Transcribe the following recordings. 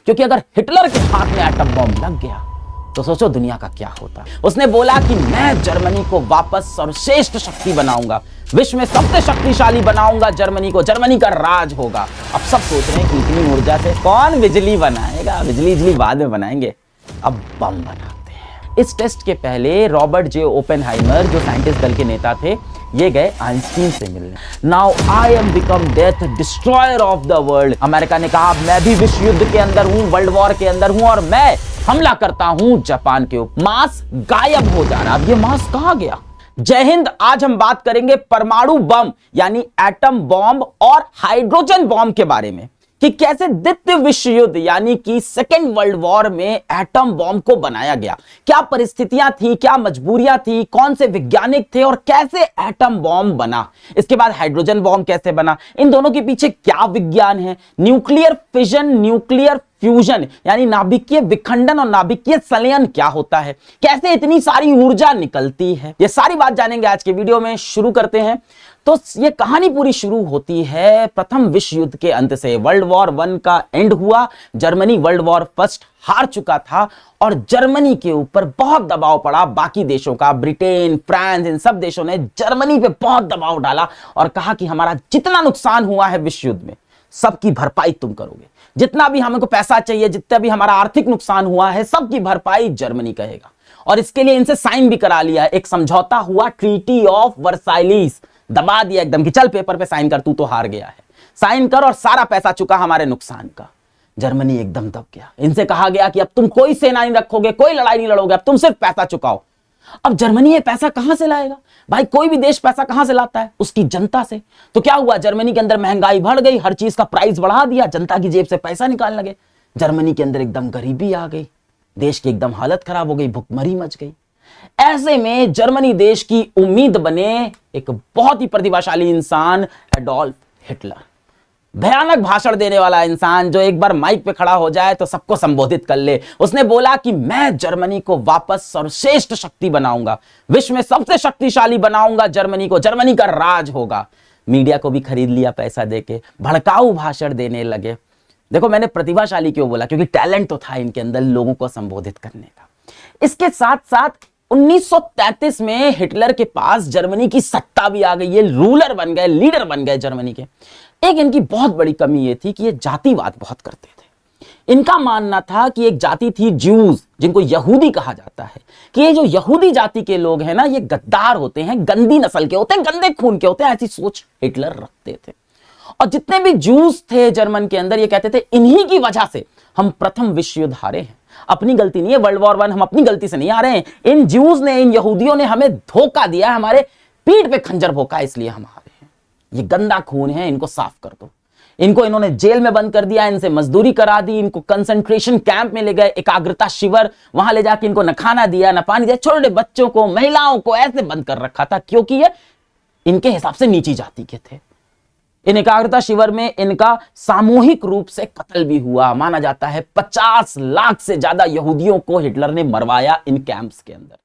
क्योंकि अगर हिटलर के हाथ में एटम बॉम्ब लग गया तो सोचो दुनिया का क्या होता। उसने बोला कि मैं जर्मनी को वापस सर्वश्रेष्ठ शक्ति बनाऊंगा, विश्व में सबसे शक्तिशाली बनाऊंगा जर्मनी को, जर्मनी का राज होगा। अब सब सोच रहे हैं कि इतनी ऊर्जा से कौन बिजली बनाएगा, बिजली बाद में बनाएंगे, अब बम बनाते हैं। इस टेस्ट के पहले रॉबर्ट जे ओपेनहाइमर जो साइंटिस्ट दल के नेता थे, ये गए आइंस्टीन से मिलने। Now I am become death destroyer of the world. America ने कहा मैं भी विश्व युद्ध के अंदर हूं, वर्ल्ड वॉर के अंदर हूं और मैं हमला करता हूं जापान के ऊपर। मास गायब हो जा रहा। अब ये मास कहां गया? जय हिंद। आज हम बात करेंगे परमाणु बम यानी एटम बॉम्ब और हाइड्रोजन बॉम्ब के बारे में कि कैसे द्वितीय विश्व युद्ध यानी कि सेकेंड वर्ल्ड वॉर में एटम बॉम्ब को बनाया गया, क्या परिस्थितियां थी, क्या मजबूरियां थी, कौन से वैज्ञानिक थे और कैसे एटम बॉम्ब बना। इसके बाद हाइड्रोजन बॉम्ब कैसे बना, इन दोनों के पीछे क्या विज्ञान है, न्यूक्लियर फिजन, न्यूक्लियर फ्यूजन यानी नाभिकीय विखंडन और नाभिकीय संलयन क्या होता है, कैसे इतनी सारी ऊर्जा निकलती है, ये सारी बात जानेंगे आज के वीडियो में। शुरू करते हैं। तो ये कहानी पूरी शुरू होती है प्रथम विश्व युद्ध के अंत से। वर्ल्ड वॉर 1 का एंड हुआ, जर्मनी वर्ल्ड वॉर फर्स्ट हार चुका था और जर्मनी के ऊपर बहुत दबाव पड़ा बाकी देशों का, ब्रिटेन, फ्रांस, इन सब देशों ने जर्मनी पे बहुत दबाव डाला और कहा कि हमारा जितना नुकसान हुआ है विश्व युद्ध में सबकी भरपाई तुम करोगे, जितना भी हमको पैसा चाहिए, जितना भी हमारा आर्थिक नुकसान हुआ है सबकी भरपाई जर्मनी कहेगा। और इसके लिए इनसे साइन भी करा लिया, एक समझौता हुआ, ट्रीटी ऑफ वर्साइलीज, दबा दिया एकदम कि चल पेपर पे साइन कर, तू तो हार गया है, साइन कर और सारा पैसा चुका हमारे नुकसान का। जर्मनी एकदम दब गया। इनसे कहा गया कि अब तुम कोई सेना नहीं रखोगे, कोई लड़ाई नहीं लड़ोगे, अब तुम सिर्फ पैसा चुकाओ। अब जर्मनी ये पैसा कहां से लाएगा? भाई कोई भी देश पैसा कहां से लाता है? उसकी जनता से। तो क्या हुआ, जर्मनी के अंदर महंगाई बढ़ गई, हर चीज का प्राइस बढ़ा दिया, जनता की जेब से पैसा निकालने लगे, जर्मनी के अंदर एकदम गरीबी आ गई, देश की एकदम हालत खराब हो गई, भुखमरी मच गई। ऐसे में जर्मनी देश की उम्मीद बने एक बहुत ही प्रतिभाशाली इंसान एडोल्फ हिटलर, भयानक भाषण देने वाला इंसान जो एक बार माइक पे खड़ा हो जाए तो सबको संबोधित कर ले। उसने बोला कि मैं जर्मनी को वापस सर्वश्रेष्ठ शक्ति बनाऊंगा, विश्व में सबसे शक्तिशाली बनाऊंगा जर्मनी को, जर्मनी का राज होगा। मीडिया को भी खरीद लिया पैसा देके, भड़काऊ भाषण देने लगे। देखो मैंने प्रतिभाशाली क्यों बोला, क्योंकि टैलेंट तो था इनके अंदर लोगों को संबोधित करने का। इसके साथ साथ 1933 में हिटलर के पास जर्मनी की सत्ता भी आ गई, ये रूलर बन गए, लीडर बन गए जर्मनी के। एक इनकी बहुत बड़ी कमी ये थी कि ये जातिवाद बहुत करते थे। इनका मानना था कि एक जाति थी ज्यूज, जिनको यहूदी कहा जाता है, कि ये जो यहूदी जाति के लोग हैं ना, ये गद्दार होते हैं, गंदी नस्ल के होते हैं, गंदे खून के होते हैं, ऐसी सोच हिटलर रखते थे। और जितने भी ज्यूज थे जर्मन के अंदर, ये कहते थे इन्हीं की वजह से हम प्रथम विश्व युद्ध हारे हैं, अपनी गलती नहीं है, वर्ल्ड वॉर 1 हम अपनी गलती से नहीं हारे हैं, इन ज्यूज ने, इन यहूदियों ने हमें धोखा दिया, हमारे पीठ पे खंजर भोंका, इसलिए हम हारे हैं। ये गंदा खून है, इनको साफ कर दो। इनको इन्होंने जेल में बंद कर दिया, इनसे मजदूरी करा दी, इनको कंसंट्रेशन कैंप में ले गए, एकाग्रता शिविर, वहां ले जाके इनको न खाना दिया न पानी दिया, छोटे बच्चों को, महिलाओं को ऐसे बंद कर रखा था क्योंकि ये इनके हिसाब से नीची जाति के थे। इन एकाग्रता शिविर में इनका सामूहिक रूप से कत्ल भी हुआ। माना जाता है 50 लाख से ज्यादा यहूदियों को हिटलर ने मरवाया इन कैंप्स के अंदर।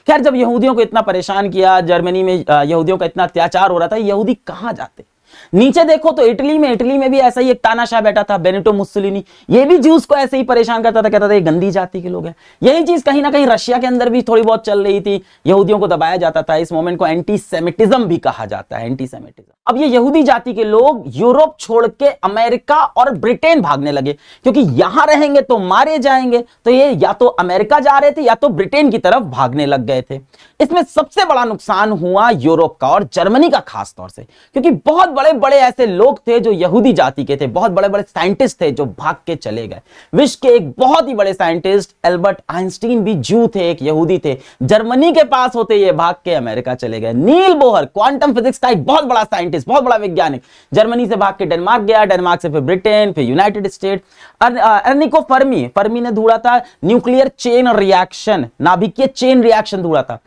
खैर, जब यहूदियों को इतना परेशान किया, जर्मनी में यहूदियों का इतना अत्याचार हो रहा था, यहूदी कहां जाते? नीचे देखो तो इटली में भी ऐसा ही एक तानाशाह बैठा था, बेनिटो मुस्सोलिनी। ये भी ज्यूज को ऐसे ही परेशान करता था, कहता था ये गंदी जाति के लोग हैं। यही चीज कहीं ना कहीं रशिया के अंदर भी थोड़ी बहुत चल रही थी, यहूदियों को दबाया जाता था। इस मोमेंट को एंटी सेमिटिज्म भी कहा जाता है, एंटी सेमिटिज्म। अब ये यहूदी जाति के लोग यूरोप छोड़ के अमेरिका और ब्रिटेन भागने लगे, क्योंकि यहां रहेंगे तो मारे जाएंगे। तो ये या तो अमेरिका जा रहे थे या तो ब्रिटेन की तरफ भागने लग गए थे। इसमें सबसे बड़ा नुकसान हुआ यूरोप का और जर्मनी का खास तौर से, क्योंकि बहुत बड़े बड़े ऐसे लोग थे जो यहूदी जाति के थे, बहुत बड़े बड़े साइंटिस्ट थे जो भाग के चले गए। विश्व के एक बहुत ही बड़े साइंटिस्ट एल्बर्ट आइंस्टीन भी ज्यू थे, एक यहूदी थे, जर्मनी के पास होते ये भाग के अमेरिका चले गए। नील बोहर क्वांटम फिजिक्स का एक बहुत बड़ा साइंटिस्ट, बहुत बड़ा वैज्ञानिक, जर्मनी से भाग के डेनमार्क गया, डेनमार्क से फिर ब्रिटेन, फिर यूनाइटेड स्टेट। एर्निको फर्मी ने ढूंढा था न्यूक्लियर चेन रिएक्शन, नाभिकीय चेन रिएक्शन ढूंढा था।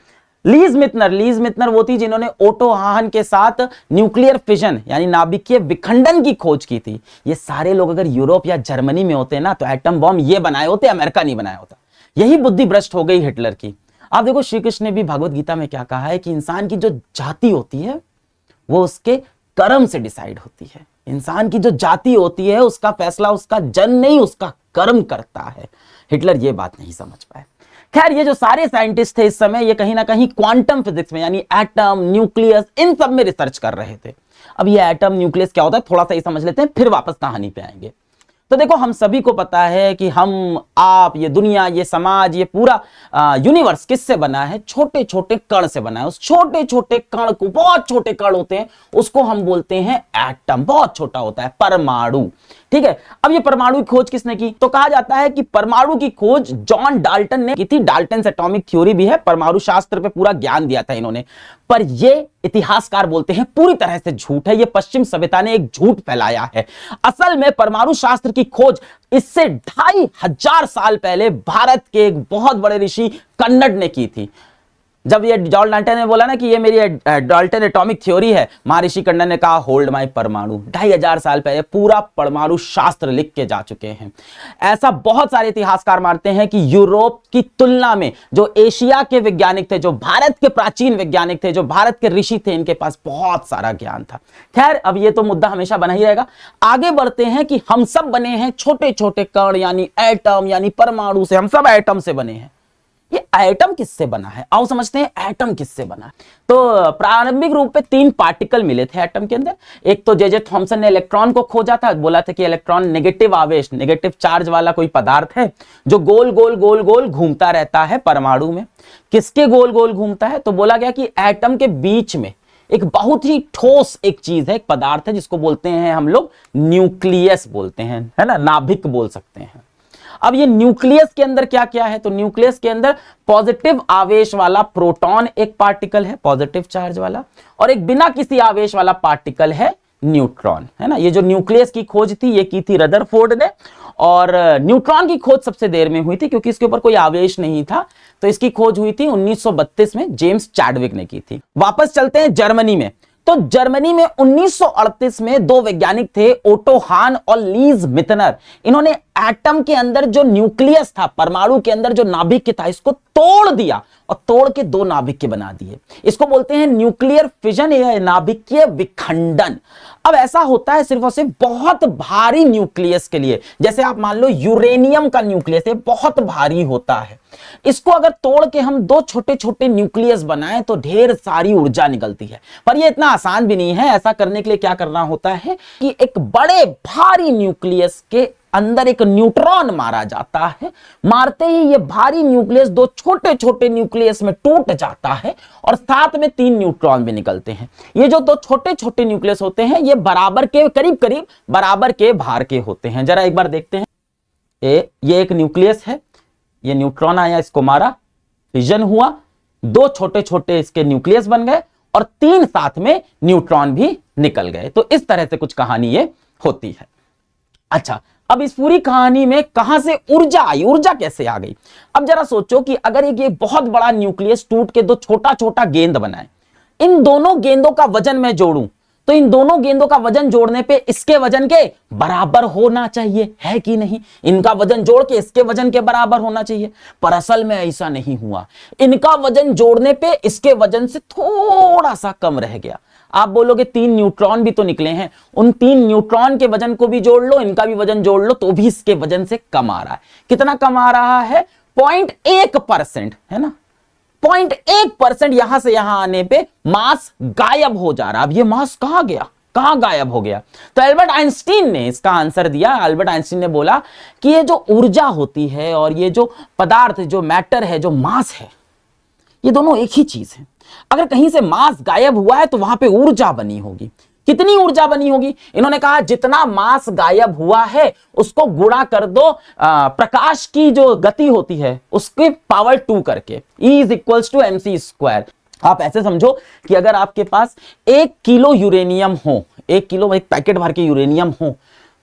लीज मित्नर वो थी जिन्होंने ओटो हाहन के साथ न्यूक्लियर फिजन यानी नाभिकीय विखंडन की खोज की थी। ये सारे लोग अगर यूरोप या जर्मनी में होते ना तो एटम बॉम्ब ये बनाए होते, अमेरिका नहीं बनाया होता। यही बुद्धि भ्रष्ट हो गई हिटलर की। आप देखो श्री कृष्ण ने भी भगवत गीता में क्या कहा है कि इंसान की जो जाति होती है वो उसके कर्म से डिसाइड होती है। इंसान की जो जाति होती है उसका फैसला उसका जन्म नहीं, उसका गर्म करता है। हिटलर ये बात नहीं समझ पाए। खैर, ये जो सारे साइंटिस्ट थे इस समय, ये कहीं ना कहीं क्वांटम फिजिक्स में यानी एटम, न्यूक्लियस, इन सब में रिसर्च कर रहे थे। अब ये एटम, न्यूक्लियस क्या होता है थोड़ा सा ही समझ लेते हैं, फिर वापस कहानी पे आएंगे। तो देखो, हम सभी को पता है कि हम, आप, ये दुनिया, ये समाज, ये पूरा यूनिवर्स किससे बना है? छोटे छोटे कण से बना है। उस छोटे छोटे कण को, बहुत छोटे कण होते हैं, उसको हम बोलते हैं एटम। बहुत छोटा होता है, परमाणु। ठीक है, अब ये परमाणु की खोज किसने की? तो कहा जाता है कि परमाणु की खोज जॉन डाल्टन ने की थी। डाल्टन एटॉमिक थ्योरी भी है, परमाणु शास्त्र पे पूरा ज्ञान दिया था इन्होंने। पर ये इतिहासकार बोलते हैं पूरी तरह से झूठ है, ये पश्चिम सभ्यता ने एक झूठ फैलाया है। असल में परमाणु शास्त्र की खोज इससे 2500 साल पहले भारत के एक बहुत बड़े ऋषि कन्नड़ ने की थी। जब ये जॉन डाल्टन ने बोला ना कि ये मेरी डाल्टन एटॉमिक थ्योरी है, महर्षि कन्नड़ ने कहा होल्ड माय परमाणु। 2500 साल पहले पूरा परमाणु शास्त्र लिख के जा चुके हैं। ऐसा बहुत सारे इतिहासकार मानते हैं कि यूरोप की तुलना में जो एशिया के वैज्ञानिक थे, जो भारत के प्राचीन वैज्ञानिक थे, जो भारत के ऋषि थे, इनके पास बहुत सारा ज्ञान था। खैर, अब ये तो मुद्दा हमेशा बना ही रहेगा। आगे बढ़ते हैं कि हम सब बने हैं छोटे छोटे कण यानी एटम, यानी परमाणु से। हम सब एटम से बने हैं। ये एटम किससे बना है? आओ समझते हैं एटम किससे बना है। तो प्रारंभिक रूप पे 3 पार्टिकल मिले थे एटम के अंदर। एक तो जे थॉमसन ने इलेक्ट्रॉन को खोजा था, बोला था कि इलेक्ट्रॉन नेगेटिव आवेश, नेगेटिव चार्ज वाला कोई पदार्थ है जो गोल गोल गोल गोल घूमता रहता है परमाणु में। किसके गोल गोल घूमता है? तो बोला गया कि एटम के बीच में एक बहुत ही ठोस एक चीज है, एक पदार्थ है, जिसको बोलते हैं हम लोग न्यूक्लियस बोलते हैं, है ना, नाभिक बोल सकते हैं। अब ये न्यूक्लियस के अंदर क्या क्या है? तो न्यूक्लियस के अंदर पॉजिटिव आवेश वाला प्रोटॉन एक पार्टिकल है, पॉजिटिव चार्ज वाला, और एक बिना किसी आवेश वाला पार्टिकल है न्यूट्रॉन, है ना। ये जो न्यूक्लियस की खोज थी, ये की थी रदरफोर्ड ने, और न्यूट्रॉन की खोज सबसे देर में हुई थी क्योंकि इसके ऊपर कोई आवेश नहीं था। तो इसकी खोज हुई थी 1932 में, जेम्स चैडविक ने की थी। वापस चलते हैं जर्मनी में। तो जर्मनी में 1938 में 2 वैज्ञानिक थे, ओटो हान और लीज मितनर। इन्होंने एटम के अंदर जो न्यूक्लियस था, परमाणु के अंदर जो नाभिक था, इसको तोड़ दिया और तोड़ के 2 नाभिक बना दिए। इसको बोलते हैं न्यूक्लियर फिजन या नाभिकीय विखंडन। अब ऐसा होता है सिर्फ और सिर्फ बहुत भारी न्यूक्लियस के लिए। जैसे आप मान लो यूरेनियम का न्यूक्लियस है, बहुत भारी होता है। इसको अगर तोड़ के हम 2 छोटे छोटे न्यूक्लियस बनाएं तो ढेर सारी ऊर्जा निकलती है। पर यह इतना आसान भी नहीं है। ऐसा करने के लिए क्या करना होता है कि एक बड़े भारी न्यूक्लियस के अंदर एक न्यूट्रॉन मारा जाता है। मारते ही ये भारी न्यूक्लियस 2 छोटे छोटे न्यूक्लियस में टूट जाता है और साथ में 3 न्यूट्रॉन भी निकलते हैं। ये जो 2 छोटे छोटे न्यूक्लियस होते हैं, ये बराबर के, करीब करीब बराबर के भार के होते हैं। जरा एक बार देखते हैं। ये एक न्यूक्लियस है, ये न्यूट्रॉन आया, इसको मारा, फिजन हुआ, 2 छोटे छोटे इसके न्यूक्लियस बन गए और 3 साथ में न्यूट्रॉन भी निकल गए। तो इस तरह से कुछ कहानी ये होती है। अच्छा, अब इस पूरी कहानी में कहां से ऊर्जा आई, ऊर्जा कैसे आ गई? अब जरा सोचो कि अगर ये बहुत बड़ा न्यूक्लियस टूट के 2 छोटा छोटा गेंद बनाए, इन दोनों गेंदों का वजन मैं जोड़ूं तो इन दोनों गेंदों का वजन जोड़ने पे इसके वजन के बराबर होना चाहिए, है कि नहीं? इनका वजन जोड़ के इसके वजन के बराबर होना चाहिए, पर असल में ऐसा नहीं हुआ। इनका वजन जोड़ने पे इसके वजन से थोड़ा सा कम रह गया। आप बोलोगे 3 न्यूट्रॉन भी तो निकले हैं, उन 3 न्यूट्रॉन के वजन को भी जोड़ लो, इनका भी वजन जोड़ लो, तो भी इसके वजन से कम आ रहा है। कितना कम आ रहा है? 0.1%, है ना। 0.1% यहां से यहां आने पे मास गायब हो जा रहा। अब ये मास कहां गया, कहां गायब हो गया? तो एल्बर्ट आइंस्टीन ने इसका आंसर दिया। एल्बर्ट आइंस्टीन ने बोला कि ये जो ऊर्जा होती है और ये जो पदार्थ, जो मैटर है, जो मास है, ये दोनों एक ही चीज है। अगर कहीं से मास गायब हुआ है तो वहां पे ऊर्जा बनी होगी। कितनी ऊर्जा बनी होगी? इन्होंने कहा जितना मास गायब हुआ है उसको गुणा कर दो प्रकाश की जो गति होती है उसके पावर 2 करके, E = mc²। आप ऐसे समझो कि अगर आपके पास 1 किलो यूरेनियम हो, 1 किलो, एक पैकेट भर के यूरेनियम हो,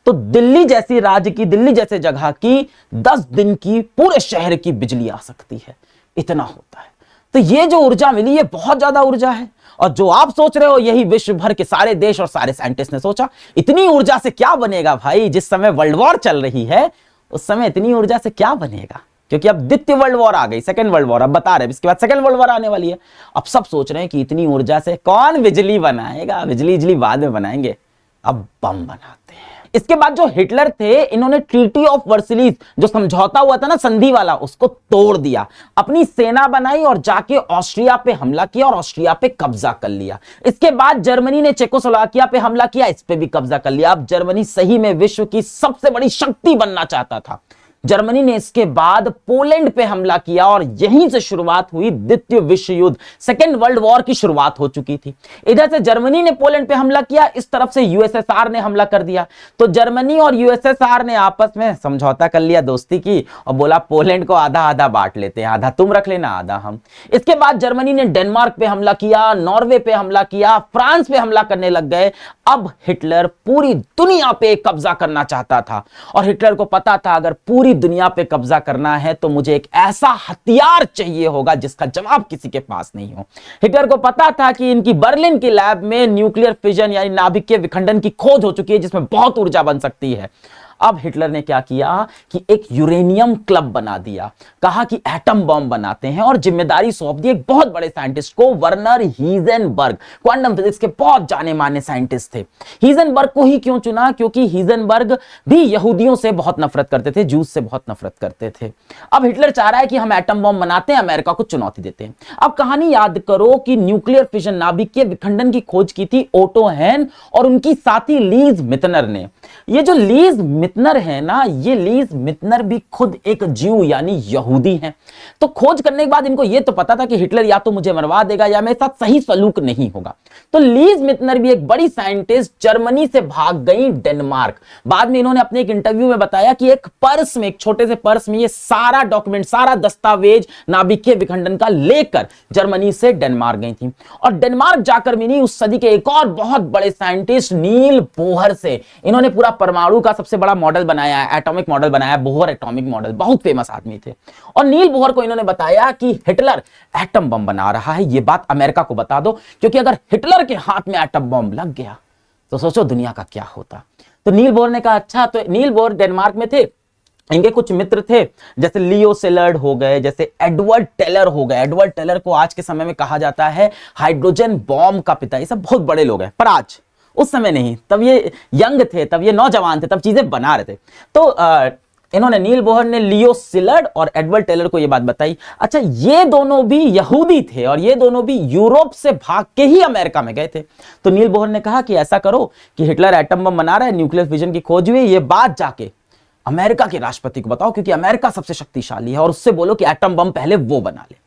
तो दिल्ली जैसी राज्य की, दिल्ली जैसे जगह की 10 दिन की पूरे शहर की बिजली आ सकती है। इतना होता है। तो ये जो ऊर्जा मिली, ये बहुत ज्यादा ऊर्जा है। और जो आप सोच रहे हो, यही विश्व भर के सारे देश और सारे साइंटिस्ट ने सोचा। इतनी ऊर्जा से क्या बनेगा भाई? जिस समय वर्ल्ड वॉर चल रही है उस समय इतनी ऊर्जा से क्या बनेगा? क्योंकि अब द्वितीय वर्ल्ड वॉर आ गई, सेकंड वर्ल्ड वॉर, अब बता रहे, इसके बाद सेकंड वर्ल्ड वॉर आने वाली है। अब सब सोच रहे हैं कि इतनी ऊर्जा से कौन बिजली बनाएगा? बिजली बाद में बनाएंगे, अब बम बनाते हैं। इसके बाद जो हिटलर थे, इन्होंने ट्रीटी ऑफ वर्सिलीज, जो समझौता हुआ था ना संधि वाला, उसको तोड़ दिया, अपनी सेना बनाई और जाके ऑस्ट्रिया पे हमला किया और ऑस्ट्रिया पे कब्जा कर लिया। इसके बाद जर्मनी ने चेकोस्लोवाकिया पे हमला किया, इस पे भी कब्जा कर लिया। अब जर्मनी सही में विश्व की सबसे बड़ी शक्ति बनना चाहता था। जर्मनी ने इसके बाद पोलैंड पे हमला किया और यहीं से शुरुआत हुई द्वितीय विश्व युद्ध, सेकेंड वर्ल्ड वॉर की शुरुआत हो चुकी थी। इधर से जर्मनी ने पोलैंड पे हमला किया, इस तरफ से यूएसएसआर ने हमला कर दिया। तो जर्मनी और यूएसएसआर ने आपस में समझौता कर लिया, दोस्ती की, और बोला पोलैंड को आधा आधा बांट लेते हैं, आधा तुम रख लेना, आधा हम। इसके बाद जर्मनी ने डेनमार्क पे हमला किया, नॉर्वे पे हमला किया, फ्रांस पे हमला करने लग गए। अब हिटलर पूरी दुनिया पे कब्जा करना चाहता था और हिटलर को पता था अगर पूरी दुनिया पे कब्जा करना है तो मुझे एक ऐसा हथियार चाहिए होगा जिसका जवाब किसी के पास नहीं हो। हिटलर को पता था कि इनकी बर्लिन की लैब में न्यूक्लियर फिजन यानी नाभिकीय विखंडन की खोज हो चुकी है जिसमें बहुत ऊर्जा बन सकती है। अब हिटलर ने क्या किया कि एक यूरेनियम क्लब बना दिया, कहा कि एटम बॉम्ब बनाते हैं और जिम्मेदारी सौंप दी एक बहुत बड़े साइंटिस्ट को, वर्नर हीजेनबर्ग, क्वांटम फिजिक्स के बहुत जाने माने साइंटिस्ट थे। हीजेनबर्ग को ही क्यों चुना? क्योंकि हीजेनबर्ग भी यहूदियों से बहुत नफरत करते थे, जूस से बहुत नफरत करते थे। अब हिटलर चाह रहा है कि हम एटम बॉम्ब बनाते हैं, अमेरिका को चुनौती देते हैं। अब कहानी याद करो कि न्यूक्लियर फिजन नाभिकीय विखंडन की खोज की थी ओटो हैन और उनकी साथी लीज मितनर ने। ये जो लीज मितनर है ना, ये लीज मितनर भी खुद एक ज्यू यानी यहूदी हैं। तो खोज करने के बाद इनको ये तो पता था कि हिटलर या तो मुझे मरवा देगा या मेरे साथ सही सलूक नहीं होगा। तो लीज मितनर भी एक बड़ी साइंटिस्ट जर्मनी से भाग गई डेनमार्क। बाद में इन्होंने अपने एक इंटरव्यू में बताया कि एक पर्स में, एक छोटे से पर्स में ये सारा डॉक्यूमेंट, सारा दस्तावेज नाभिकीय विखंडन का लेकर जर्मनी से डेनमार्क गई थी। और डेनमार्क जाकर मिली उस सदी के एक और बहुत बड़े साइंटिस्ट नील बोहर से। इन्होंने पूरा परमाणु का सबसे बड़ा मॉडल बनाया है, एटॉमिक मॉडल बनाया, बोहर एटॉमिक मॉडल, बहुत फेमस आदमी थे। और नील बोहर को इन्होंने बताया कि हिटलर एटम बम बना रहा है, ये बात अमेरिका को बता दो, क्योंकि अगर हिटलर के हाथ में एटम बम लग गया तो सोचो दुनिया का क्या होता। तो नील बोहर ने कहा अच्छा। तो नील बोहर डेनमार्क में थे, इनके कुछ मित्र थे जैसे लियो सिलर्ड हो गए, जैसे एडवर्ड टेलर हो गए। एडवर्ड टेलर को आज के समय में कहा जाता है हाइड्रोजन बॉम्ब का पिता। ये सब बहुत बड़े लोग हैं, पर आज, उस समय नहीं, तब ये यंग थे, तब ये नौजवान थे, तब चीजें बना रहे थे। तो इन्होंने, नील बोहर ने लियो सिलर्ड और एडवर्ड टेलर को ये बात बताई। अच्छा, ये दोनों भी यहूदी थे और ये दोनों भी यूरोप से भाग के ही अमेरिका में गए थे। तो नील बोहर ने कहा कि ऐसा करो कि हिटलर एटम बम बना रहा है, न्यूक्लियर फिजन की खोज हुई, ये बात जाके अमेरिका के राष्ट्रपति को बताओ, क्योंकि अमेरिका सबसे शक्तिशाली है, और उससे बोलो कि एटम बम पहले वो बना ले।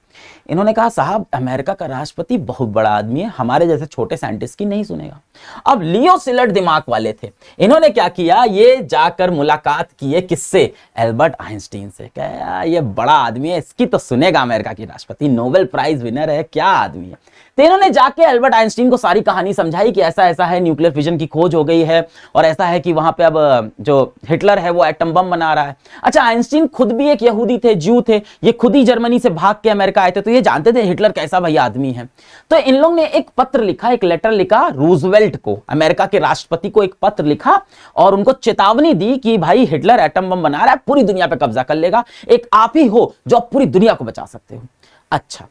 इन्होंने कहा साहब अमेरिका का राष्ट्रपति बहुत बड़ा आदमी है, हमारे जैसे छोटे साइंटिस्ट की नहीं सुनेगा। अब लियो सिलर्ड दिमाग वाले थे, इन्होंने क्या किया, ये जाकर मुलाकात किए किससे? एल्बर्ट आइंस्टीन से। क्या ये बड़ा आदमी है, इसकी तो सुनेगा अमेरिका की राष्ट्रपति, नोबेल प्राइज विनर है, क्या आदमी है। तो इन्होंने जाके एल्बर्ट आइंस्टीन को सारी कहानी समझाई कि ऐसा ऐसा है, न्यूक्लियर फिजन की खोज हो गई है और ऐसा है कि वहां पे अब जो हिटलर है वो एटम बम बना रहा है। अच्छा, आइंस्टीन खुद भी एक यहूदी थे, ज्यू थे, ये खुद ही जर्मनी से भाग के अमेरिका आए थे, तो ये जानते थे हिटलर कैसा भैया आदमी है। तो इन लोगों ने एक पत्र लिखा, एक लेटर लिखा रूजवेल्ट को, अमेरिका के राष्ट्रपति को एक पत्र लिखा और उनको चेतावनी दी कि भाई हिटलर एटम बम बना रहा है, पूरी दुनिया पे कब्जा कर लेगा, एक आप ही हो जो पूरी दुनिया को बचा सकते हो। अच्छा,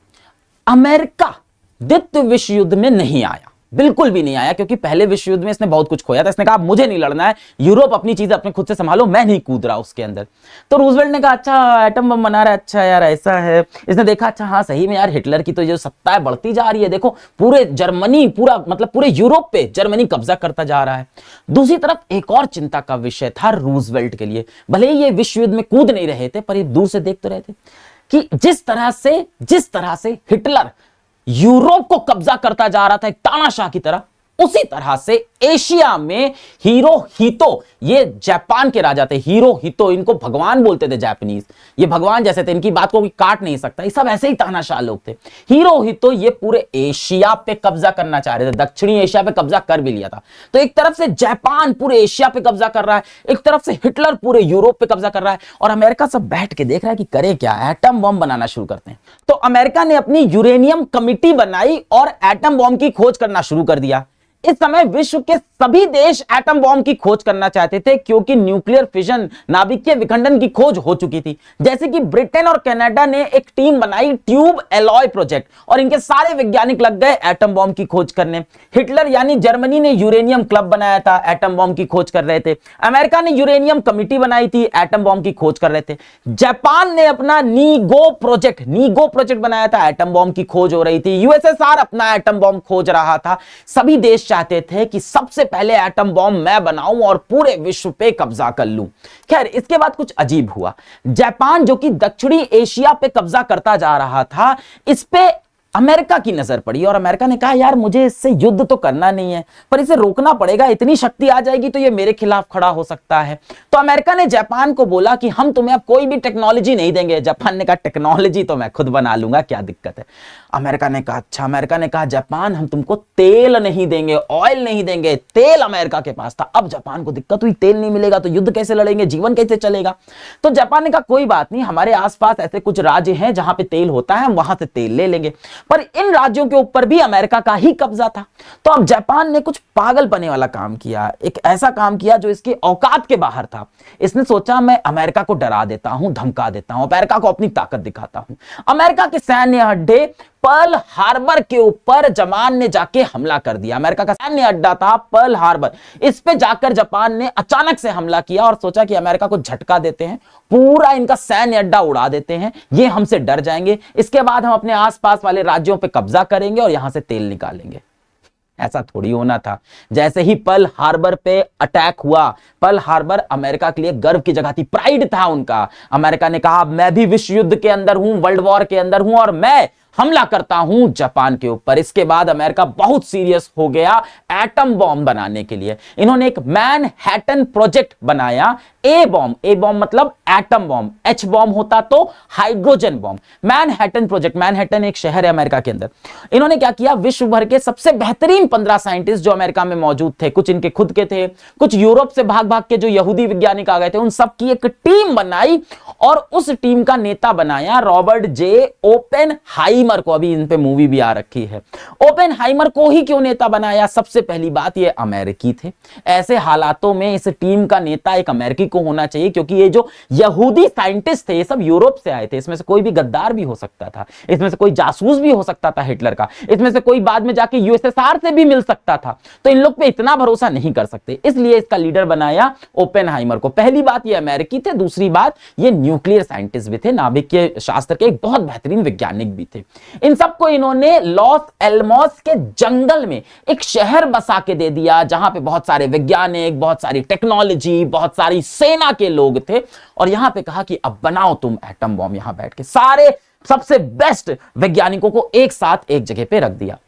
अमेरिका द्वितीय विश्व युद्ध में नहीं आया, बिल्कुल भी नहीं आया, क्योंकि पहले विश्व युद्ध में इसने बहुत कुछ खोया था। इसने कहा मुझे नहीं लड़ना है, यूरोप अपनी चीजें अपने खुद से संभालो, मैं नहीं कूद रहा उसके अंदर। तो रूजवेल्ट ने कहा अच्छा एटम बम बना रहा है, अच्छा यार ऐसा है। इसने देखा अच्छा हाँ सही में यार हिटलर की तो जो सत्ता है बढ़ती जा रही है, देखो पूरे जर्मनी, पूरा मतलब पूरे यूरोप पे जर्मनी कब्जा करता जा रहा है। दूसरी तरफ एक और चिंता का विषय था रूजवेल्ट के लिए, भले ही ये विश्व युद्ध में कूद नहीं रहे थे पर ये दूर से देख तो रहे थे कि जिस तरह से हिटलर यूरोप को कब्जा करता जा रहा था एक तानाशाह की तरह, उसी तरह से एशिया में हिरोहितो, ये जापान के राजा थे, हिरोहितो, इनको भगवान बोलते थे जापानीज, ये भगवान जैसे थे, इनकी बात को कोई काट नहीं सकता, ये सब ऐसे ही तानाशाह लोग थे। हिरोहितो ये पूरे एशिया पे कब्जा करना चाह रहे थे, दक्षिणी एशिया पे कब्जा कर भी लिया था। तो एक तरफ से जापान पूरे एशिया पे कब्जा कर रहा है, एक तरफ से हिटलर पूरे यूरोप पे कब्जा कर रहा है, और अमेरिका सब बैठ के देख रहा है कि करे क्या, एटम बम बनाना शुरू करते हैं। तो अमेरिका ने अपनी यूरेनियम कमिटी बनाई और एटम बम की खोज करना शुरू कर दिया। इस समय विश्व के सभी देश एटम बॉम्ब की खोज करना चाहते थे, क्योंकि न्यूक्लियर फिजन, नाभिकीय विखंडन की खोज हो चुकी थी। जैसे कि ब्रिटेन और कनाडा ने एक टीम बनाई, ट्यूब एलॉय प्रोजेक्ट, और इनके सारे वैज्ञानिक लग गए एटम बॉम्ब की खोज करने। हिटलर यानी जर्मनी ने यूरेनियम क्लब बनाया था, एटम बॉम्ब की खोज कर रहे थे। अमेरिका ने यूरेनियम कमिटी बनाई थी, एटम बॉम्ब की खोज कर रहे थे। जापान ने अपना नीगो प्रोजेक्ट बनाया था, एटम बॉम्ब की खोज हो रही थी। यूएसएसआर अपना एटम बॉम्ब खोज रहा था। सभी देश चाहते थे कि सबसे पहले एटम बॉम्ब मैं बनाऊं और पूरे विश्व पे कब्जा कर लूं। खैर, इसके बाद कुछ अजीब हुआ। जापान, जो कि दक्षिणी एशिया पे कब्जा करता जा रहा था, इस पे अमेरिका की नजर पड़ी और अमेरिका ने कहा, यार मुझे इससे युद्ध तो करना नहीं है, पर इसे रोकना पड़ेगा। इतनी शक्ति आ जाएगी तो ये मेरे खिलाफ खड़ा हो सकता है। तो अमेरिका ने जापान को बोला कि हम तुम्हें अब कोई भी टेक्नोलॉजी नहीं देंगे। जापान ने कहा, टेक्नोलॉजी तो मैं खुद बना लूंगा, क्या दिक्कत है। अमेरिका ने कहा, अच्छा। अमेरिका ने कहा, जापान हम तुमको तेल नहीं देंगे, ऑयल नहीं देंगे। तेल अमेरिका के पास था। अब जापान को दिक्कत हुई, तेल नहीं मिलेगा तो युद्ध कैसे लड़ेंगे, जीवन कैसे चलेगा। तो जापान ने कहा, कोई बात नहीं, हमारे आसपास ऐसे कुछ राज्य हैं जहां पे तेल होता है, हम वहां से तेल ले लेंगे। पर इन राज्यों के ऊपर भी अमेरिका का ही कब्जा था। तो अब जापान ने कुछ पागलपने वाला काम किया, एक ऐसा काम किया जो इसके औकात के बाहर था। इसने सोचा, मैं अमेरिका को डरा देता हूं, धमका देता हूं, अमेरिका को अपनी ताकत दिखाता हूं। अमेरिका के सैन्य अड्डे पर्ल हार्बर के ऊपर जापान ने जाके हमला कर दिया। अमेरिका का सैन्य अड्डा था पर्ल हार्बर, इस पे जाकर जापान ने अचानक से हमला किया और सोचा कि अमेरिका को झटका देते हैं, पूरा इनका सैन्य अड्डा उड़ा देते हैं, ये हमसे डर जाएंगे, इसके बाद हम अपने आसपास वाले राज्यों पे कब्जा करेंगे और यहां से तेल निकालेंगे। ऐसा थोड़ी होना था। जैसे ही पर्ल हार्बर पे अटैक हुआ, पर्ल हार्बर अमेरिका के लिए गर्व की जगह थी, प्राइड था उनका। अमेरिका ने कहा, मैं भी विश्व युद्ध के अंदर हूं, वर्ल्ड वॉर के अंदर हूं और मैं हमला करता हूं जापान के ऊपर। इसके बाद अमेरिका बहुत सीरियस हो गया एटम बॉम्ब बनाने के लिए। इन्होंने एक मैनहट्टन प्रोजेक्ट बनाया। ए बॉम्ब मतलब एटम बॉम्ब, एच बॉम्ब होता तो hydrogen bomb. Manhattan project, Manhattan एक शहर है अमेरिका के अंदर। इन्होंने क्या किया, विश्व भर के सबसे बेहतरीन 15 साइंटिस्ट जो अमेरिका में मौजूद थे, कुछ इनके खुद के थे, कुछ यूरोप से भाग भाग के जो यहूदी वैज्ञानिक आ गए थे, उन सब की एक टीम बनाई और उस टीम का नेता बनाया रॉबर्ट जे ओपेनहाइमर को। अभी इन पे मूवी भी आ रखी है। ओपेनहाइमर को ही क्यों नेता बनाया? सबसे पहली बात, ये अमेरिकी थे। ऐसे हालातों में इस टीम का नेता एक अमेरिकी को होना चाहिए, क्योंकि ये जो यहूदी साइंटिस्ट थे ये सब यूरोप से आए थे। इसमें से कोई भी गद्दार भी हो सकता था, इसमें से कोई जासूस भी हो सकता था हिटलर का, इसमें से कोई बाद में जाके यूएसएसआर से भी मिल सकता था। तो इन लोग पे इतना भरोसा नहीं कर सकते, इसलिए इसका लीडर बनाया ओपेनहाइमर को। पहली बात, ये अमेरिकी थे। दूसरी बात, ये न्यूक्लियर साइंटिस्ट भी थे, नाभिकीय शास्त्र के एक बहुत बेहतरीन वैज्ञानिक भी थे। इन सबको इन्होंने लॉस एल्मोस के जंगल में एक शहर बसा के दे दिया, जहां पे बहुत सारे वैज्ञानिक, बहुत सारी टेक्नोलॉजी, बहुत सारी सेना के लोग थे, और यहां पे कहा कि अब बनाओ तुम एटम बॉम्ब। यहां बैठ के सारे सबसे बेस्ट वैज्ञानिकों को एक साथ एक जगह पे रख दिया।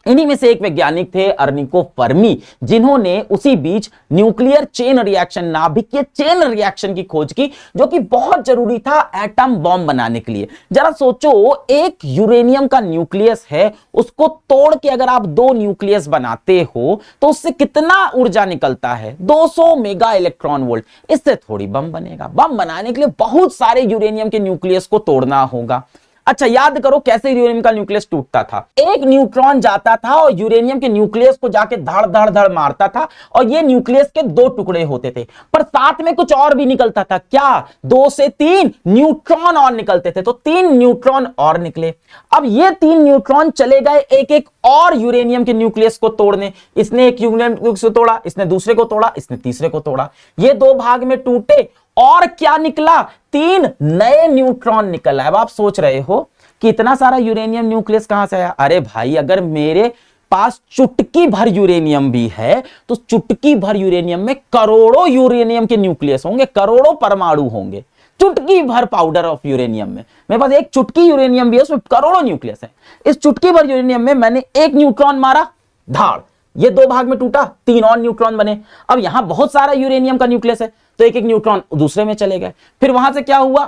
इन्हीं में से एक वैज्ञानिक थे अर्निको फर्मी, जिन्होंने उसी बीच न्यूक्लियर चेन रिएक्शन, नाभिकीय चेन रिएक्शन की खोज की, जो कि बहुत जरूरी था एटम बॉम्ब बनाने के लिए। जरा सोचो, एक यूरेनियम का न्यूक्लियस है, उसको तोड़ के अगर आप 2 न्यूक्लियस बनाते हो तो उससे कितना ऊर्जा निकलता है? 200 मेगा इलेक्ट्रॉन वोल्ट। इससे थोड़ी बम बनेगा। बम बनाने के लिए बहुत सारे यूरेनियम के न्यूक्लियस को तोड़ना होगा। अच्छा, याद करो कैसे यूरेनियम का न्यूक्लियस टूटता था। एक न्यूट्रॉन जाता था और यूरेनियम के न्यूक्लियस को जाके धड़ धड़ धड़ मारता था, और ये न्यूक्लियस के 2 टुकड़े होते थे, पर साथ में कुछ और भी निकलता था। क्या? 2 से 3 न्यूट्रॉन और निकलते थे। तो 3 न्यूट्रॉन और निकले। अब ये 3 न्यूट्रॉन चले गए एक एक और यूरेनियम के न्यूक्लियस को तोड़ने। इसने एक यूरेनियम को तोड़ा, इसने दूसरे को तोड़ा, इसने तीसरे को तोड़ा। ये 2 भाग में टूटे और क्या निकला? 3 नए न्यूट्रॉन निकला। अब आप सोच रहे हो कि इतना सारा यूरेनियम न्यूक्लियस कहां से आया? अरे भाई, अगर मेरे पास चुटकी भर यूरेनियम भी है तो चुटकी भर यूरेनियम में करोड़ों यूरेनियम के न्यूक्लियस होंगे, करोड़ों परमाणु होंगे। चुटकी भर पाउडर ऑफ यूरेनियम में मेरे पास एक चुटकी यूरेनियम भी है, उसमें करोड़ों न्यूक्लियस है। इस चुटकी भर यूरेनियम में मैंने एक न्यूट्रॉन मारा, धाड़, ये 2 भाग में टूटा, 3 और न्यूट्रॉन बने। अब यहां बहुत सारा यूरेनियम का न्यूक्लियस है, तो एक एक न्यूट्रॉन दूसरे में चले गए। फिर वहां से क्या हुआ?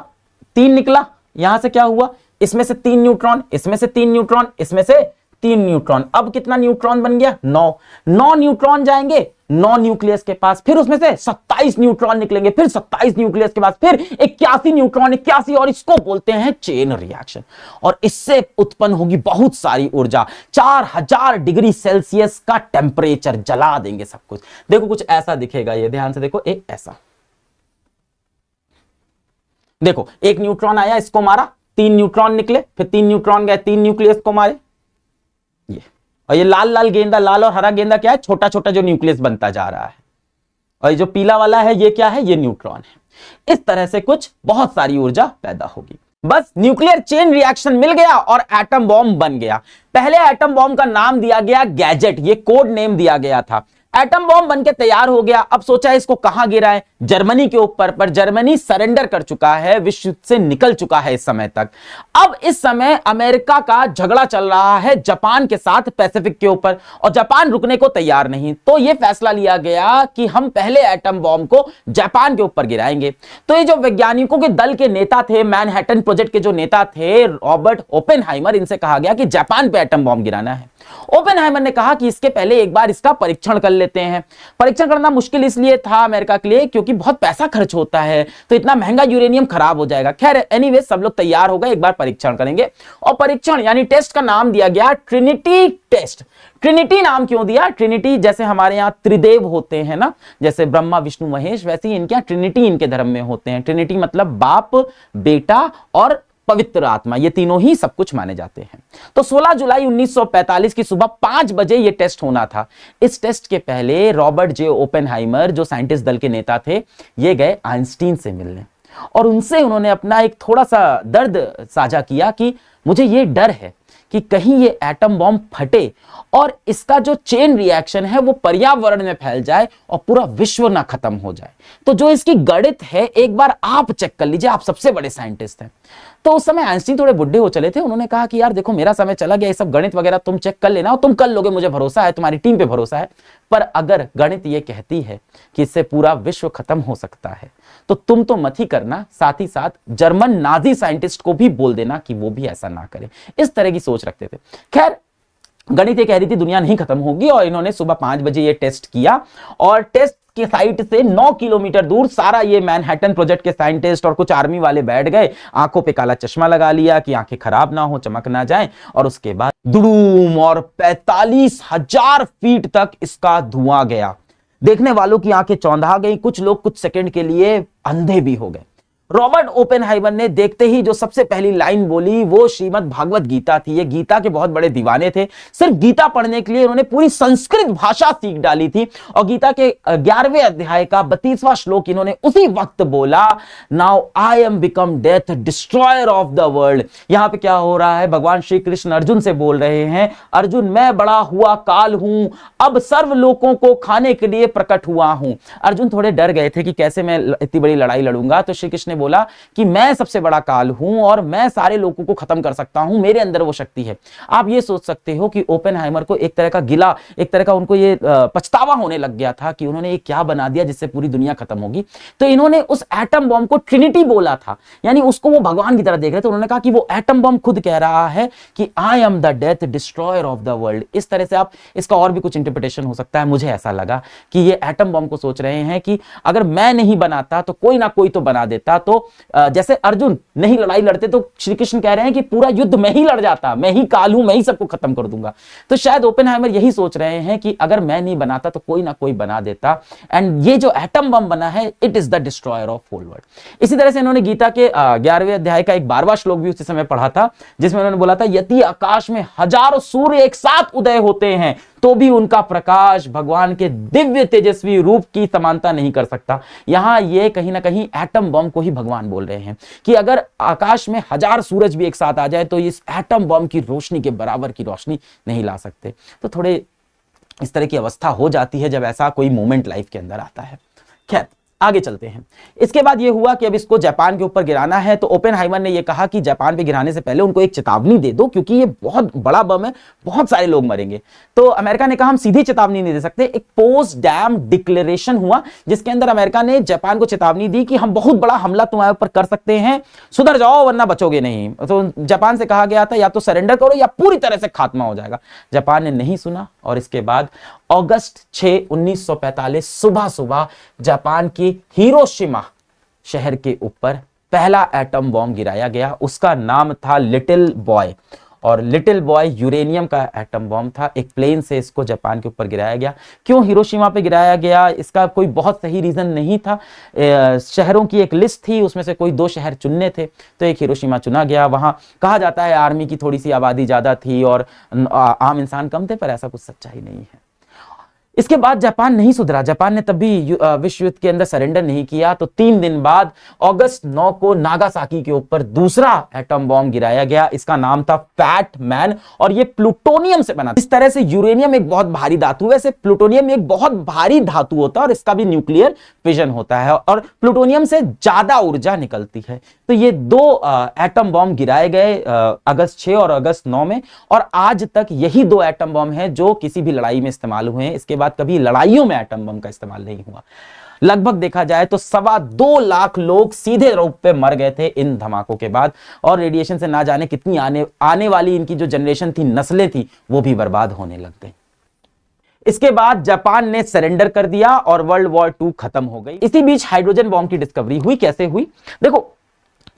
3 निकला। यहां से क्या हुआ? इसमें से 3 न्यूट्रॉन, इसमें से 3 न्यूट्रॉन, इसमें से 3 न्यूट्रॉन। अब कितना न्यूट्रॉन बन गया? 9 न्यूट्रॉन जाएंगे, 9 न्यूक्लियस के पास, फिर उसमें से 27 न्यूट्रॉन निकलेंगे, फिर 27 न्यूक्लियस के पास फिर 81 न्यूट्रॉन, 81, और इसको बोलते हैं चेन रिएक्शन। और इससे उत्पन्न होगी बहुत सारी ऊर्जा, 4000 डिग्री सेल्सियस का टेम्परेचर, जला देंगे सब कुछ। देखो कुछ ऐसा दिखेगा, ये ध्यान से देखो, एक ऐसा देखो, एक न्यूट्रॉन आया, इसको मारा, 3 न्यूट्रॉन निकले, फिर 3 न्यूट्रॉन गए, 3 न्यूक्लियस को मारे, ये। और ये लाल लाल गेंदा, लाल और हरा गेंदा क्या है, छोटा छोटा जो न्यूक्लियस बनता जा रहा है। और ये जो पीला वाला है, ये क्या है, ये न्यूट्रॉन है। इस तरह से कुछ बहुत सारी ऊर्जा पैदा होगी। बस न्यूक्लियर चेन रिएक्शन मिल गया और एटम बॉम्ब बन गया। पहले एटम बॉम्ब का नाम दिया गया गैजेट, ये कोड नेम दिया गया था। एटम बॉम्ब बनके तैयार हो गया। अब सोचा इसको कहां गिराए, जर्मनी के ऊपर, पर जर्मनी सरेंडर कर चुका है, विश्व युद्ध से निकल चुका है इस समय तक। अब इस समय अमेरिका का झगड़ा चल रहा है जापान के साथ पैसिफिक के ऊपर, और जापान रुकने को तैयार नहीं। तो यह फैसला लिया गया कि हम पहले एटम बॉम्ब को जापान के ऊपर गिराएंगे। तो ये जो वैज्ञानिकों के दल के नेता थे, मैनहट्टन प्रोजेक्ट के जो नेता थे रॉबर्ट ओपेनहाइमर, इनसे कहा गया कि जापान पे एटम बॉम्ब गिराना है। ओपेनहाइमर ने कहा कि इसके पहले एक बार इसका परीक्षण कर लेते हैं। परीक्षण करना मुश्किल इसलिए था अमेरिका के लिए क्योंकि बहुत पैसा खर्च होता है, तो इतना महंगा यूरेनियम खराब हो जाएगा। खैर एनीवे, सब लोग तैयार हो गए, एक बार परीक्षण करेंगे। और परीक्षण यानी टेस्ट का नाम दिया गया ट्रिनिटी टेस्ट। ट्रिनिटी नाम क्यों दिया? ट्रिनिटी जैसे हमारे यहां त्रिदेव होते हैं ना, जैसे ब्रह्मा विष्णु महेश, वैसे ही इनके यहां ट्रिनिटी इनके धर्म में होते हैं। ट्रिनिटी मतलब बाप, बेटा और पवित्र आत्मा, ये तीनों ही सब कुछ माने जाते हैं। तो 16 जुलाई 1945 की सुबह 5 बजे ये टेस्ट होना था। इस टेस्ट के पहले रॉबर्ट जे ओपेनहाइमर, जो साइंटिस्ट दल के नेता थे, ये गए आइंस्टीन से मिलने, और उनसे उन्होंने अपना एक थोड़ा सा दर्द साझा किया कि मुझे ये डर है कि कहीं ये एटम बॉम्ब फटे और इसका जो चेन रिएक्शन है वो पर्यावरण में फैल जाए और पूरा विश्व ना खत्म हो जाए। तो जो इसकी गणित है, एक बार आप चेक कर लीजिए, आप सबसे बड़े साइंटिस्ट हैं। तो उस समय आइंस्टीन थोड़े बुढ़े हो चले थे। उन्होंने कहा कि यार देखो, मेरा समय चला गया, ये सब गणित वगैरह तुम चेक कर लेना, और तुम कर लोगे, मुझे भरोसा है, तुम्हारी टीम पे भरोसा है। पर अगर गणित ये कहती है कि इससे पूरा विश्व खत्म हो सकता है, तो तुम तो मत ही करना, साथ ही साथ जर्मन नाजी साइंटिस्ट को भी बोल देना कि वो भी ऐसा ना करे। इस तरह की सोच रखते थे। खैर, गणित ये कह रही थी दुनिया नहीं खत्म होगी, और इन्होंने सुबह 5 बजे ये टेस्ट किया। और टेस्ट के साइट से 9 किलोमीटर दूर सारा ये मैनहट्टन प्रोजेक्ट के साइंटिस्ट और कुछ आर्मी वाले बैठ गए, आंखों पे काला चश्मा लगा लिया कि आंखें खराब ना हो, चमक ना जाए। और उसके बाद दुड़ूम, और 45,000 फीट तक इसका धुआं गया। देखने वालों की आंखें चौंधा गई, कुछ लोग कुछ सेकंड के लिए अंधे भी हो गए। रॉबर्ट ओपेनहाइमर ने देखते ही जो सबसे पहली लाइन बोली वो श्रीमद् भागवत गीता थी। ये गीता के बहुत बड़े दीवाने थे। सिर्फ गीता पढ़ने के लिए उन्होंने पूरी संस्कृत भाषा सीख डाली थी, और गीता के 11वें अध्याय का 32वां श्लोक इन्होंने उसी वक्त बोला, now I am become death destroyer of the world. यहां पे क्या हो रहा है, भगवान श्री कृष्ण अर्जुन से बोल रहे हैं, अर्जुन मैं बड़ा हुआ काल हूं, अब सर्व लोगों को खाने के लिए प्रकट हुआ हूं। अर्जुन थोड़े डर गए थे कि कैसे मैं इतनी बड़ी लड़ाई लड़ूंगा। तो श्री कृष्ण ने बोला कि मैं सबसे बड़ा काल हूं और मैं सारे लोगों को खत्म कर सकता हूं, मेरे अंदर वो शक्ति है। आप ये सोच सकते हो कि ओपेनहाइमर को एक तरह का गिला, एक तरह का उनको ये पछतावा होने लग गया था कि उन्होंने ये क्या बना दिया जिससे पूरी दुनिया खत्म होगी। तो इन्होंने उस एटम बॉम्ब को ट्रिनिटी बोला था, यानी उसको वो भगवान की तरह देख रहे थे। उन्होंने कहा कि वो एटम बॉम्ब खुद कह रहा है कि I am the death destroyer of the world. इस तरह से आप इसका और भी कुछ इंटरप्रिटेशन हो सकता है। मुझे ऐसा लगा कि ये एटम बॉम्ब को सोच रहे हैं कि अगर मैं नहीं बनाता तो कोई ना कोई तो बना देता। तो जैसे अर्जुन नहीं लड़ाई लड़ते तो श्री कृष्ण कह रहे हैं कि पूरा युद्ध मैं ही लड़ जाता, मैं ही काल हूं, मैं ही सबको खत्म कर दूंगा। तो शायद ओपेनहाइमर यही सोच रहे हैं कि अगर मैं नहीं बनाता तो कोई ना कोई बना देता, एंड ये जो एटम बम बना है, it is the destroyer of whole world. इसी तरह से इन्होंने गीता के 11वें अध्याय का एक 12वां श्लोक भी उसी समय पढ़ा था, जिसमें उन्होंने बोला था, यदि आकाश में हजारों सूर्य एक साथ उदय होते हैं तो भी उनका प्रकाश भगवान के दिव्य तेजस्वी रूप की समानता नहीं कर सकता। यहां ये कहीं ना कहीं एटम बम को ही भगवान बोल रहे हैं कि अगर आकाश में 1000 सूरज भी एक साथ आ जाए तो इस एटम बम की रोशनी के बराबर की रोशनी नहीं ला सकते। तो थोड़े इस तरह की अवस्था हो जाती है जब ऐसा कोई मोमेंट लाइफ के अंदर आता है। खैर, आगे चलते हैं। इसके बाद ये हुआ कि अब इसको जापान के ऊपर गिराना है, तो ओपेनहाइमर ने ये कहा कि जापान पे गिराने से पहले उनको एक चेतावनी दे दो, क्योंकि ये बहुत बड़ा बम है, बहुत सारे लोग मरेंगे। तो अमेरिका ने कहा हम सीधी चेतावनी नहीं दे सकते। एक पोस्ट डैम डिक्लेरेशन हुआ जिसके अंदर अमेरिका ने जापान को चेतावनी दी कि हम बहुत बड़ा हमला तुम्हारे ऊपर कर सकते हैं, सुधर जाओ वरना बचोगे नहीं। तो जापान से कहा गया था या तो सरेंडर करो या पूरी तरह से खात्मा हो जाएगा। जापान ने नहीं सुना और इसके बाद अगस्त 6, 1945 सुबह सुबह जापान की हिरोशिमा शहर के ऊपर पहला एटम बॉम्ब गिराया गया। उसका नाम था लिटिल बॉय, और लिटिल बॉय यूरेनियम का एटम बॉम्ब था। एक प्लेन से इसको जापान के ऊपर गिराया गया। क्यों हिरोशिमा पे गिराया गया, इसका कोई बहुत सही रीजन नहीं था। शहरों की एक लिस्ट थी, उसमें से कोई 2 शहर चुनने थे, तो एक हिरोशिमा चुना गया। वहां कहा जाता है आर्मी की थोड़ी सी आबादी ज्यादा थी और आम इंसान कम थे, पर ऐसा कुछ सच्चाई नहीं है। इसके बाद जापान नहीं सुधरा। जापान ने तब भी विश्व युद्ध के अंदर सरेंडर नहीं किया। तो 3 दिन बाद अगस्त 9 को नागासाकी के ऊपर दूसरा एटम बॉम्ब गिराया गया। इसका नाम था फैट मैन और ये प्लूटोनियम से बना था। इस तरह से यूरेनियम एक बहुत भारी धातु है, वैसे प्लूटोनियम एक बहुत भारी धातु होता है और इसका भी न्यूक्लियर फिजन होता है और प्लूटोनियम से ज्यादा ऊर्जा निकलती है। तो ये 2 एटम बॉम्ब गिराए गए अगस्त 6 और अगस्त 9 में, और आज तक यही 2 एटम बॉम्ब हैं जो किसी भी लड़ाई में इस्तेमाल हुए हैं। इसके बाद कभी लड़ाइयों में एटम बम का इस्तेमाल नहीं हुआ। लगभग देखा जाए तो 2.25 लाख लोग सीधे रूप पे मर गए थे इन धमाकों के बाद, और रेडिएशन से ना जाने कितनी आने वाली इनकी जो जनरेशन थी, नस्लें थी, वो भी बर्बाद होने लग गई। इसके बाद जापान ने सरेंडर कर दिया और वर्ल्ड वॉर 2 खत्म हो गई। इसी बीच हाइड्रोजन बॉम्ब की डिस्कवरी हुई। कैसे हुई? देखो,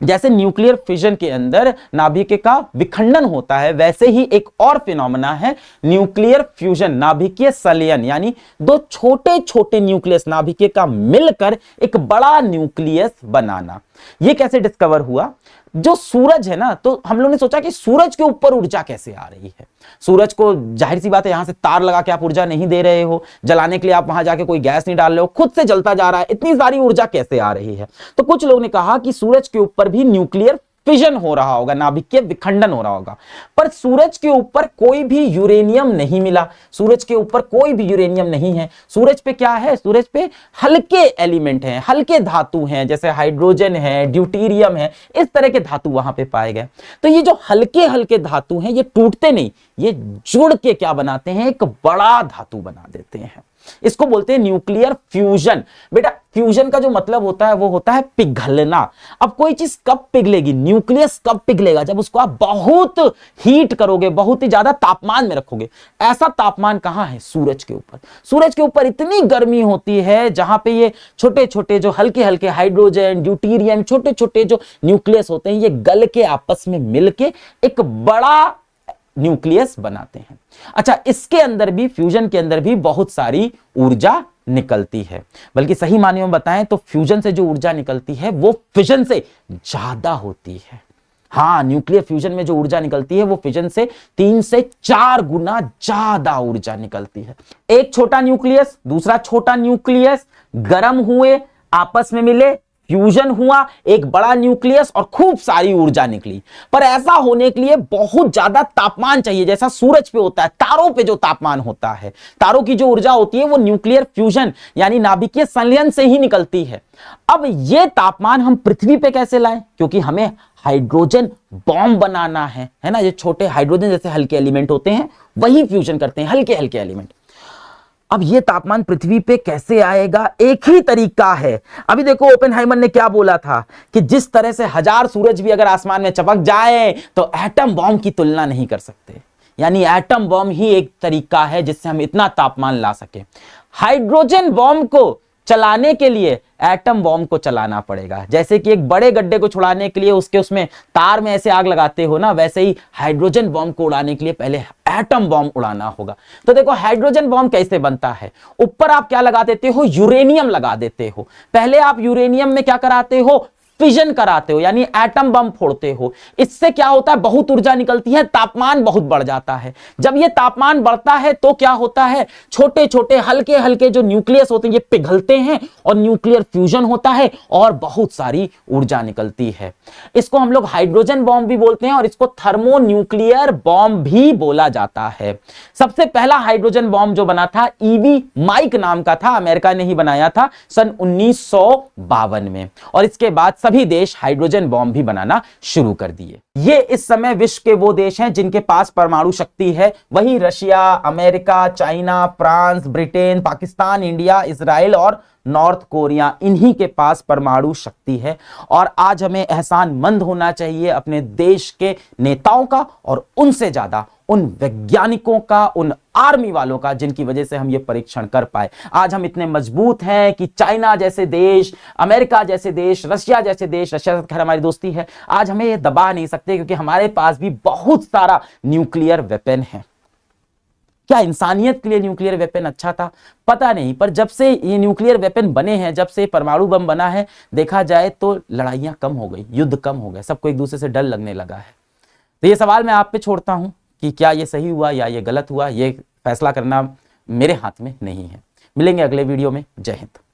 जैसे न्यूक्लियर फिजन के अंदर नाभिक का विखंडन होता है, वैसे ही एक और फिनोमेना है न्यूक्लियर फ्यूजन, नाभिकीय संलयन, यानी 2 छोटे छोटे न्यूक्लियस नाभिक का मिलकर एक बड़ा न्यूक्लियस बनाना। यह कैसे डिस्कवर हुआ? जो सूरज है ना, तो हम लोगों ने सोचा कि सूरज के ऊपर ऊर्जा कैसे आ रही है। सूरज को जाहिर सी बात है यहां से तार लगा के आप ऊर्जा नहीं दे रहे हो, जलाने के लिए आप वहां जाके कोई गैस नहीं डाल रहे हो, खुद से जलता जा रहा है, इतनी सारी ऊर्जा कैसे आ रही है? तो कुछ लोगों ने कहा कि सूरज के ऊपर भी न्यूक्लियर फिजन हो रहा होगा, नाभिकीय विखंडन हो रहा होगा। पर सूरज के ऊपर कोई भी यूरेनियम नहीं मिला, सूरज के ऊपर कोई भी यूरेनियम नहीं है। सूरज पे क्या है? सूरज पे हल्के एलिमेंट हैं, हल्के धातु हैं, जैसे हाइड्रोजन है, ड्यूटेरियम है, इस तरह के धातु वहां पे पाए गए। तो ये जो हल्के हल्के धातु हैं, ये टूटते नहीं, ये जुड़ के क्या बनाते हैं? एक बड़ा धातु बना देते हैं। इसको बोलते हैं न्यूक्लियर फ्यूजन। बेटा, फ्यूजन का जो मतलब होता है वो होता है पिघलना। अब कोई चीज कब पिघलेगी, न्यूक्लियस कब पिघलेगा? जब उसको आप बहुत हीट करोगे, बहुत ही ज्यादा तापमान में रखोगे। ऐसा तापमान कहां है? सूरज के ऊपर। सूरज के ऊपर इतनी गर्मी होती है जहां पे ये छोटे छोटे जो हल्के हल्के हाइड्रोजन, ड्यूटेरियम, छोटे छोटे जो न्यूक्लियस होते हैं, ये गल के आपस में मिलके एक बड़ा न्यूक्लियस बनाते हैं। अच्छा, इसके अंदर भी, फ्यूजन के अंदर भी बहुत सारी ऊर्जा निकलती है, बल्कि सही मायने में बताएं तो फ्यूजन से जो ऊर्जा निकलती है वो फिजन से ज्यादा होती है। हाँ, न्यूक्लियर फ्यूजन में जो ऊर्जा निकलती है वो फिजन से 3 से 4 गुना ज्यादा ऊर्जा निकलती है। एक छोटा न्यूक्लियस, दूसरा छोटा न्यूक्लियस गर्म हुए, आपस में मिले, फ्यूजन हुआ, एक बड़ा न्यूक्लियस और खूब सारी ऊर्जा निकली। पर ऐसा होने के लिए बहुत ज्यादा तापमान चाहिए, जैसा सूरज पे होता है, तारों पे जो तापमान होता है, तारों की जो ऊर्जा होती है वो न्यूक्लियर फ्यूजन यानी नाभिकीय संलयन से ही निकलती है। अब ये तापमान हम पृथ्वी पे कैसे लाएं? क्योंकि हमें हाइड्रोजन बॉम्ब बनाना है ना। ये छोटे हाइड्रोजन जैसे हल्के एलिमेंट होते हैं, वही फ्यूजन करते हैं, हल्के हल्के एलिमेंट। अब ये तापमान पृथ्वी पे कैसे आएगा? एक ही तरीका है। अभी देखो, ओपेनहाइमर ने क्या बोला था कि जिस तरह से 1000 सूरज भी अगर आसमान में चमक जाए तो एटम बॉम्ब की तुलना नहीं कर सकते। यानी एटम बॉम्ब ही एक तरीका है जिससे हम इतना तापमान ला सके। हाइड्रोजन बॉम्ब को चलाने के लिए एटम बॉम्ब को चलाना पड़ेगा। जैसे कि एक बड़े गड्ढे को छुड़ाने के लिए उसमें तार में ऐसे आग लगाते हो ना, वैसे ही हाइड्रोजन बॉम्ब को उड़ाने के लिए पहले एटम बॉम्ब उड़ाना होगा। तो देखो, हाइड्रोजन बॉम्ब कैसे बनता है? ऊपर आप क्या लगा देते हो? यूरेनियम लगा देते हो। पहले आप यूरेनियम में क्या कराते हो? फिजन कराते हो यानी एटम बम फोड़ते हो, इससे क्या होता है, बहुत ऊर्जा निकलती है, तापमान बहुत बढ़ जाता है। जब ये तापमान बढ़ता है तो क्या होता है, छोटे छोटे हल्के हल्के जो न्यूक्लियस होते हैं ये पिघलते हैं और न्यूक्लियर फ्यूजन होता है और बहुत सारी ऊर्जा निकलती है। इसको हम लोग हाइड्रोजन बॉम्ब भी बोलते हैं और इसको थर्मोन्यूक्लियर बॉम्ब भी बोला जाता है। सबसे पहला हाइड्रोजन बॉम्ब जो बना था ईवी माइक नाम का था, अमेरिका ने ही बनाया था सन 1952 में, और इसके बाद सभी देश हाइड्रोजन बॉम्ब भी बनाना शुरू कर दिए। ये इस समय विश्व के वो देश हैं जिनके पास परमाणु शक्ति है, वही Russia, America, China, France, Britain, Pakistan, India, Israel और नॉर्थ कोरिया, इन्हीं के पास परमाणु शक्ति है। और आज हमें एहसानमंद होना चाहिए अपने देश के नेताओं का और उनसे ज्यादा उन वैज्ञानिकों का, उन आर्मी वालों का जिनकी वजह से हम ये परीक्षण कर पाए। आज हम इतने मजबूत हैं कि चाइना जैसे देश, अमेरिका जैसे देश, रशिया जैसे देश, रशिया से खैर हमारी दोस्ती है, आज हमें ये दबा नहीं सकते क्योंकि हमारे पास भी बहुत सारा न्यूक्लियर वेपन है। क्या इंसानियत के लिए न्यूक्लियर वेपन अच्छा था? पता नहीं, पर जब से ये न्यूक्लियर वेपन बने हैं, जब से परमाणु बम बना है, देखा जाए तो लड़ाइयां कम हो गई, युद्ध कम हो गए, सबको एक दूसरे से डर लगने लगा है। तो ये सवाल मैं आप पे छोड़ता हूं कि क्या ये सही हुआ या ये गलत हुआ, ये फैसला करना मेरे हाथ में नहीं है। मिलेंगे अगले वीडियो में। जय हिंद।